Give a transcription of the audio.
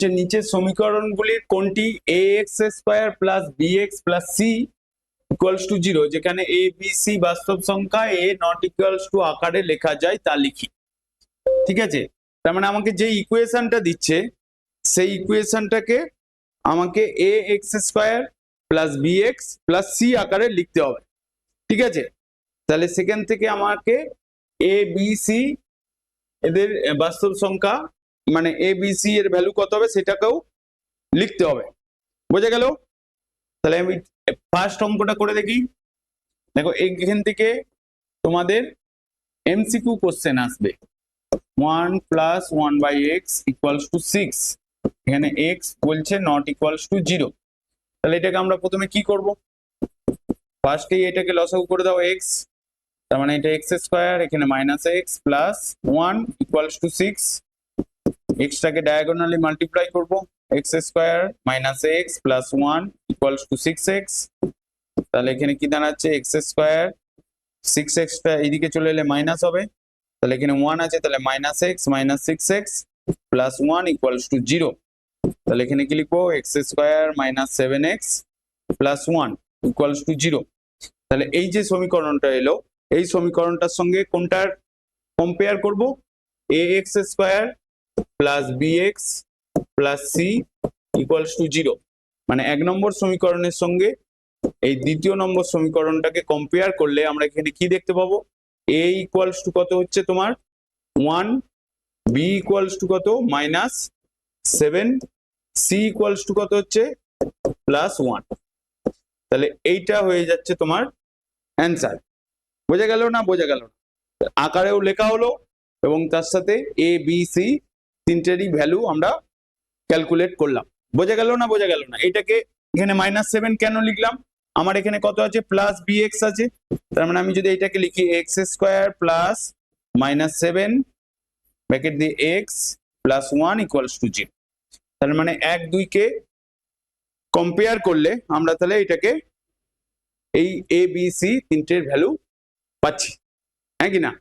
যে নিচের সমীকরণগুলির কোনটি A x square plus B x plus C equals to 0, যেখানে এ বি সি বাস্তব সংখ্যা, এ নট ইকুয়ালস টু আকারে লেখা যায় তা লিখি। ঠিক আছে, তার মানে আমাকে যে ইকুয়েশনটা দিচ্ছে সেই ইকুয়েশনটাকে আমাকে A x square plus B x plus C আকারে লিখতে হবে। ঠিক আছে, তাহলে সেখান থেকে আমাকে এ বি সি এদের বাস্তব সংখ্যা মানে এ বি সি এর ভ্যালু কত হবে সেটাকেও লিখতে হবে। বোঝা গেল? তাহলে আমি ফার্স্ট অঙ্কটা করে দেখি। দেখো এইখান থেকে তোমাদের এমসিকিউ কোশ্চেন আসবে। 1 প্লাস 1/x ইকুয়ালস টু 6, এখানে x বলছে নট ইকুয়ালস টু 0। তাহলে এটাকে আমরা প্রথমে কি করব, ফার্স্টেই এটাকে লসাগু করে দাও x, তার মানে এটা x স্কয়ার, এখানে minus x plus 1 equals to 6, x টাকে ডায়াগোনালি মাল্টিপ্লাই করব, x square minus x plus 1 equals to 6x। তাহলে এখানে কি দাঁড়াচ্ছে, x স্কয়ার 6x টা এইদিকে চলে এলে মাইনাস হবে, তাহলে এখানে 1 আছে, তাহলে minus x minus 6x plus 1 equals to 0। তাহলে এখানে কি লিখবো, x square minus 7x plus 1 equals to 0। তাহলে এই যে সমীকরণটা এলো, এই সমীকরণটার সঙ্গে কোনটার কম্পেয়ার করব, ax square plus bx plus c equals to 0। মানে 1 নম্বর সমীকরণের সঙ্গে এই দ্বিতীয় নম্বর সমীকরণটাকে কম্পেয়ার করলে আমরা এখানে কি দেখতে পাবো, a ইকুয়ালস টু কত হচ্ছে তোমার 1, b ইকুয়ালস টু কত মাইনাস 7, c ইকুয়ালস টু কত হচ্ছে প্লাস 1। তাহলে এইটা হয়ে যাচ্ছে তোমার অ্যান্সার। বোঝা গেল না? বোঝা গেল না? আকারেও লেখা হলো এবং তার সাথে এ বি সি তিনটেরই ভ্যালু আমরা ক্যালকুলেট করলাম। বোঝা গেল না? বোঝা গেল না? এটাকে এখানে -7 কেন লিখলাম, আমার এখানে কত আছে প্লাস বি এক্স আছে, তার মানে আমি যদি এটাকে লিখি এক্স স্কোয়ার প্লাস -7 ব্র্যাকেট দিয়ে এক্স প্লাস 1 ইকুয়ালস টু 0। তার মানে 1 2 কে কম্পেয়ার করলে আমরা তাহলে এটাকে এই এ বি সি তিনটের ভ্যালু পাচ্ছি, হ্যাঁ কি না?